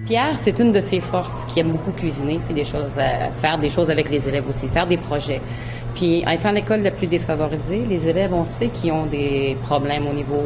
Pierre, c'est une de ses forces qui aime beaucoup cuisiner, puis faire des choses avec les élèves aussi, faire des projets. Puis, étant l'école la plus défavorisée, les élèves, on sait qu'ils ont des problèmes au niveau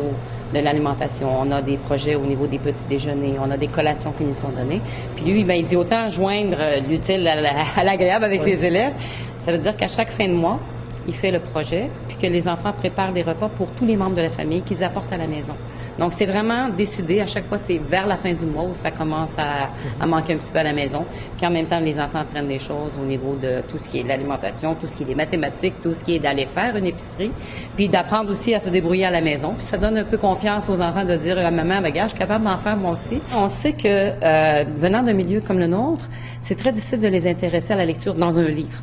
de l'alimentation. On a des projets au niveau des petits déjeuners, on a des collations qui nous sont données. Puis lui, il dit autant joindre l'utile à l'agréable avec les élèves. Ça veut dire qu'à chaque fin de mois, il fait le projet, puis que les enfants préparent des repas pour tous les membres de la famille qu'ils apportent à la maison. Donc, c'est vraiment décidé. À chaque fois, c'est vers la fin du mois où ça commence à manquer un petit peu à la maison. Puis en même temps, les enfants apprennent des choses au niveau de tout ce qui est de l'alimentation, tout ce qui est des mathématiques, tout ce qui est d'aller faire une épicerie, puis d'apprendre aussi à se débrouiller à la maison. Puis ça donne un peu confiance aux enfants de dire à maman, regarde, je suis capable d'en faire moi aussi. On sait que venant d'un milieu comme le nôtre, c'est très difficile de les intéresser à la lecture dans un livre.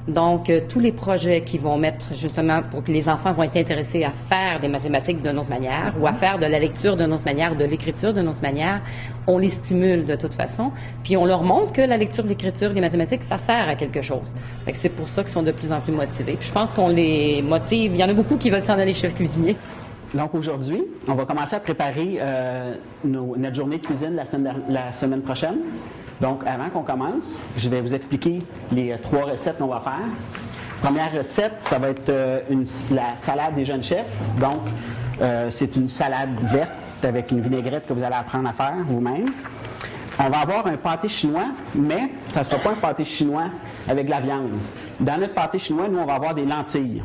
Donc, tous les projets qui vont mettre justement pour que les enfants vont être intéressés à faire des mathématiques d'une autre manière ou à faire de la lecture d'une autre manière, de l'écriture d'une autre manière, on les stimule de toute façon. Puis on leur montre que la lecture, l'écriture, les mathématiques, ça sert à quelque chose. Fait que c'est pour ça qu'ils sont de plus en plus motivés. Puis je pense qu'on les motive. Il y en a beaucoup qui veulent s'en aller chef cuisinier. Donc aujourd'hui, on va commencer à préparer notre journée de cuisine la semaine prochaine. Donc avant qu'on commence, je vais vous expliquer les 3 recettes qu'on va faire. Première recette, ça va être la salade des jeunes chefs. Donc, c'est une salade verte avec une vinaigrette que vous allez apprendre à faire vous-même. On va avoir un pâté chinois, mais ça ne sera pas un pâté chinois avec de la viande. Dans notre pâté chinois, nous, on va avoir des lentilles.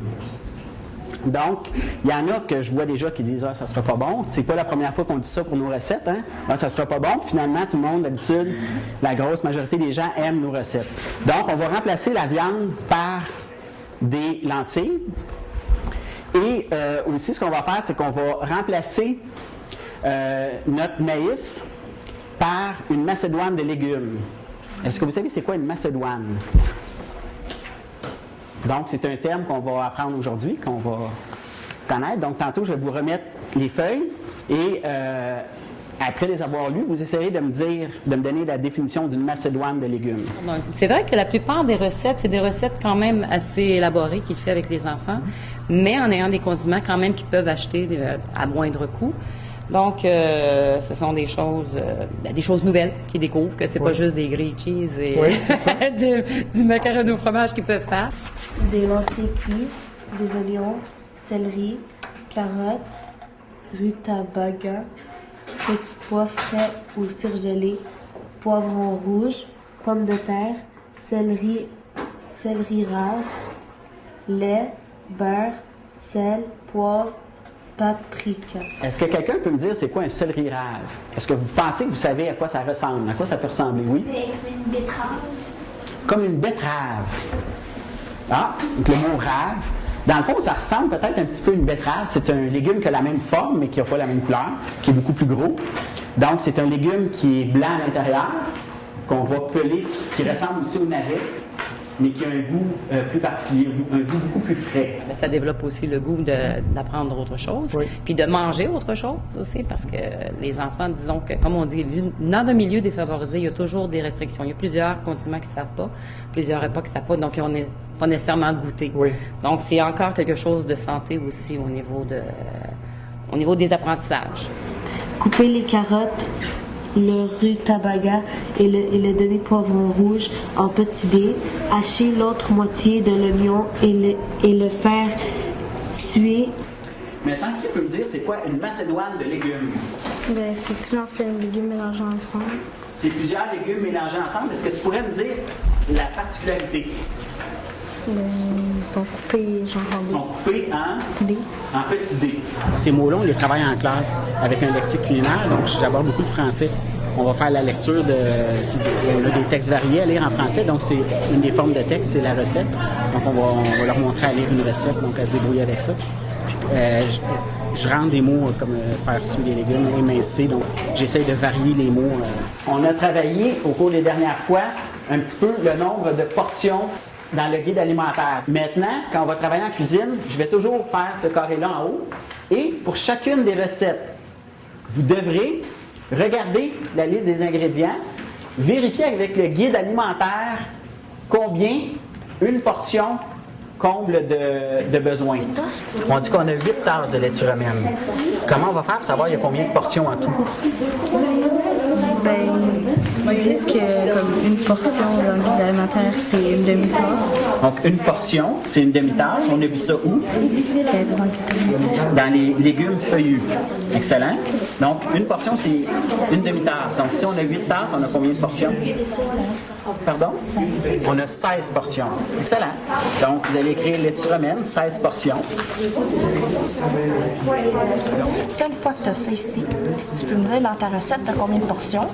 Donc, il y en a que je vois déjà qui disent « Ah, ça ne sera pas bon ». C'est pas la première fois qu'on dit ça pour nos recettes, hein? « Ah, ça ne sera pas bon ». Finalement, tout le monde, d'habitude, la grosse majorité des gens aiment nos recettes. Donc, on va remplacer la viande par des lentilles. Et aussi, ce qu'on va faire, c'est qu'on va remplacer notre maïs par une macédoine de légumes. Est-ce que vous savez c'est quoi une macédoine? Donc, c'est un terme qu'on va apprendre aujourd'hui, qu'on va connaître. Donc, tantôt, je vais vous remettre les feuilles et après les avoir lues, vous essayez de me donner la définition d'une macédoine de légumes. Donc, c'est vrai que la plupart des recettes, c'est des recettes quand même assez élaborées qu'il fait avec les enfants, mais en ayant des condiments quand même qu'ils peuvent acheter à moindre coût. Donc, ce sont des choses nouvelles qu'ils découvrent, que c'est pas juste des grilled cheese et du macaroni au fromage qu'ils peuvent faire. Des lentilles cuites, des oignons, céleri, carottes, rutabaga, petits pois frais ou surgelés, poivrons rouges, pommes de terre, céleri rave, lait, beurre, sel, poivre, paprika. Est-ce que quelqu'un peut me dire c'est quoi un céleri rave? Est-ce que vous pensez que vous savez à quoi ça ressemble? À quoi ça peut ressembler? Oui? Une betterave. Comme une betterave. Ah, donc le mot rave. Dans le fond, ça ressemble peut-être un petit peu à une betterave. C'est un légume qui a la même forme, mais qui n'a pas la même couleur, qui est beaucoup plus gros. Donc, c'est un légume qui est blanc à l'intérieur, qu'on va peler, qui ressemble aussi au navet, mais qui a un goût plus particulier, un goût beaucoup plus frais. Ça développe aussi le goût d'apprendre autre chose, puis de manger autre chose aussi, parce que les enfants, disons que, comme on dit, dans un milieu défavorisé, il y a toujours des restrictions. Il y a plusieurs condiments qu'ils ne savent pas, plusieurs repas qu'ils ne savent pas, donc ils n'ont pas nécessairement goûté. Oui. Donc, c'est encore quelque chose de santé aussi au niveau des apprentissages. Couper les carottes, le rutabaga et le demi-poivron rouge en petits dés, hacher l'autre moitié de l'oignon et le faire tuer. Maintenant, qui peut me dire c'est quoi une macédoine de légumes? Ben, c'est-tu plein de légumes mélangés ensemble? C'est plusieurs légumes mélangés ensemble. Est-ce que tu pourrais me dire la particularité? Ben, ils sont coupés genre en dés. Ils sont coupés dés. En petits dés. Ces mots-là, on les travaille en classe avec un lexique culinaire, donc j'aborde beaucoup le français. On va faire la lecture on a des textes variés à lire en français, donc c'est une des formes de texte, c'est la recette. Donc on va leur montrer à lire une recette, donc à se débrouiller avec ça. Puis, je rentre des mots comme faire suer les légumes, émincer, donc j'essaye de varier les mots. On a travaillé au cours des dernières fois un petit peu le nombre de portions dans le guide alimentaire. Maintenant, quand on va travailler en cuisine, je vais toujours faire ce carré-là en haut. Et pour chacune des recettes, vous devrez regarder la liste des ingrédients, vérifier avec le guide alimentaire combien une portion comble de besoin. On dit qu'on a 8 tasses de laitue romaine. Comment on va faire pour savoir il y a combien de portions en tout? Ben, Ils disent que comme une portion dans le guide alimentaire, c'est une demi-tasse. Donc, une portion, c'est une demi-tasse. On a vu ça où? Dans les légumes feuillus. Excellent. Donc, une portion, c'est une demi-tasse. Donc, si on a 8 tasses, on a combien de portions? Pardon? On a 16 portions. Excellent. Donc, vous allez écrire laitue romaine, 16 portions. Une fois que tu as ça ici, tu peux me dire dans ta recette, tu as combien de portions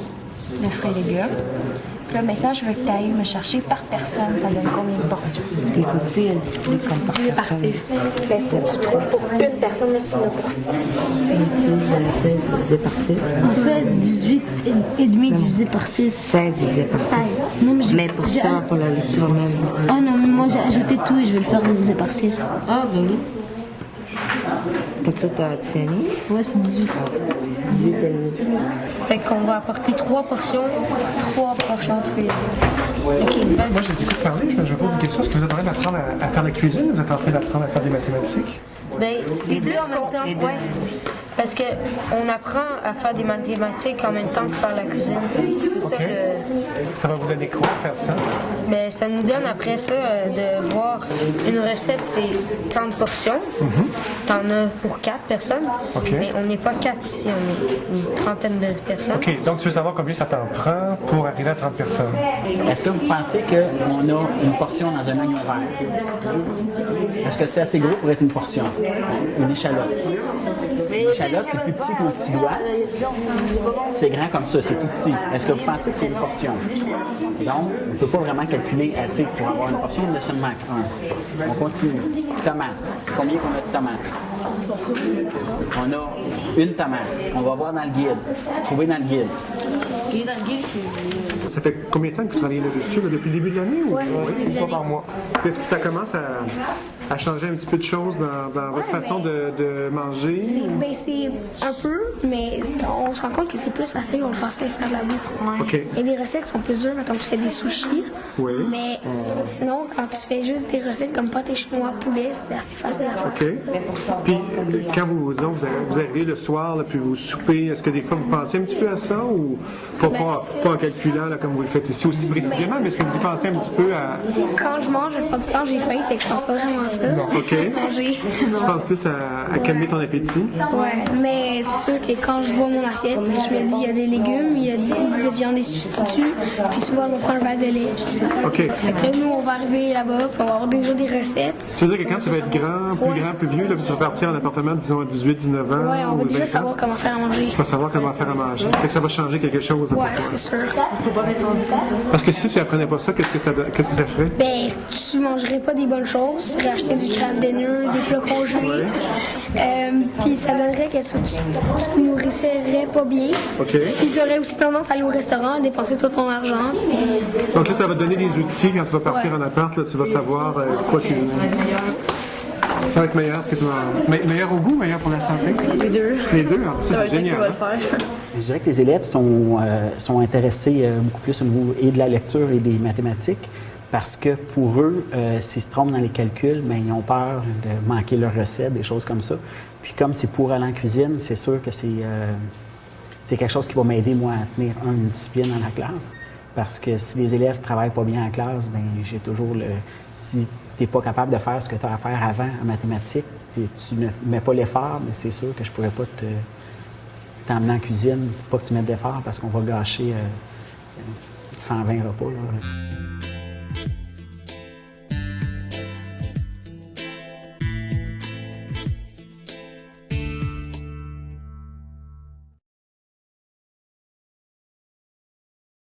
de fruits et légumes. Puis là, maintenant, je veux que tu ailles me chercher par personne. Ça donne combien de portions? Il faut-tu multiplier comme par Divisé par 6. Ben, faut que tu trouves pour une personne, là, tu en as pour 6. 16 divisé par 6. On fait 18 et demi divisé par 6. 16 divisé par 6. Non, mais Mais pour ça, pour la lecture même. Ah non, mais moi j'ai ajouté tout et je vais le faire diviser par 6. Ah, ben oui. Fait que toi, t'as additionné. Ouais, c'est 18. 18 et demi. Fait qu'on va apporter 3 portions de fruits. Ok, vas-y. Moi, je vous écoute parler, je vais poser une question. Est-ce que vous êtes en train d'apprendre à faire la cuisine ou vous êtes en train d'apprendre à faire des mathématiques? Ben, c'est les deux en même temps, ouais. Parce qu'on apprend à faire des mathématiques en même temps que faire la cuisine. C'est ça OK. Ça va vous donner quoi faire ça? Mais ça nous donne après ça de voir une recette, c'est tant de portions. T'en as pour 4 personnes. OK. Mais on n'est pas 4 ici, on est une trentaine de personnes. OK, donc tu veux savoir combien ça t'en prend pour arriver à 30 personnes? Est-ce que vous pensez qu'on a une portion dans un oignon vert? Est-ce que c'est assez gros pour être une portion? Une échalote. Une échalote, c'est plus petit que mon petit doigt. C'est grand comme ça, c'est plus petit. Est-ce que vous pensez que c'est une portion? Donc, on ne peut pas vraiment calculer assez pour avoir une portion, il en seulement un. On continue. Tomate. Combien qu'on a de tomates? On a une tomate. On va voir dans le guide. Trouver dans le guide. Ça fait combien de temps que vous travaillez là-dessus? Là, depuis le début de l'année? Oui, une fois par mois. Est-ce que ça commence à changer un petit peu de choses dans votre façon de manger? Ben, c'est un peu, mais on se rend compte que c'est plus facile qu'on le pensait de faire de la bouffe. OK. Il y a des recettes qui sont plus dures, mettons que tu fais des sushis. Oui. Mais sinon, quand tu fais juste des recettes comme pâté chinois, poulet, c'est assez facile à faire. OK. Puis, quand vous arrivez le soir, là, puis vous soupez, est-ce que des fois vous pensez un petit peu à ça ou pas en calculant là, comme vous le faites ici aussi précisément, mais est-ce que vous y pensez un petit peu à... Quand je mange, la plupart du temps, j'ai faim, fait que je pense pas vraiment à ça. OK. Juste manger. Tu penses plus à calmer ton appétit? Ouais, mais c'est sûr que quand je vois mon assiette, je me dis, il y a des légumes, il y a des viandes, des substituts, puis souvent, on prend un verre de lait, puis c'est ça. OK. Après, nous, on va arriver là-bas, puis on va avoir déjà des recettes. Tu veux dire que quand tu vas être grand, plus vieux, là, puis tu vas partir en appartement, disons, à 18, 19 ans? Ouais, on va ou déjà 20 ans, savoir comment faire à manger. tu vas savoir comment faire à manger. Fait que ça va changer quelque chose. Ouais, c'est sûr. Parce que si tu apprenais pas ça, qu'est-ce que ça ferait? Ben, tu mangerais pas des bonnes choses, tu racheter du crabe dinner, des plats congelés. Puis ça donnerait que tu te nourrisserais pas bien. OK. Puis tu aurais aussi tendance à aller au restaurant, à dépenser tout ton argent. Donc là, ça va te donner des outils quand tu vas partir Ouais. en appart, là, tu vas savoir quoi cuisiner. Ça va être meilleur, ce que tu vas... meilleur au goût, meilleur pour la santé? Les deux. Les deux, hein? Ça c'est génial. va le faire. Je dirais que les élèves sont intéressés beaucoup plus au niveau et de la lecture et des mathématiques parce que pour eux, s'ils se trompent dans les calculs, mais ils ont peur de manquer leurs recettes, des choses comme ça. Puis comme c'est pour aller en cuisine, c'est sûr que c'est quelque chose qui va m'aider, moi, à tenir une discipline dans la classe. Parce que si les élèves ne travaillent pas bien en classe, bien, j'ai toujours si tu n'es pas capable de faire ce que tu as à faire avant en mathématiques, tu ne mets pas l'effort, mais c'est sûr que je ne pourrais pas t'emmener en cuisine, pas que tu mettes d'effort parce qu'on va gâcher 120 repas. Là.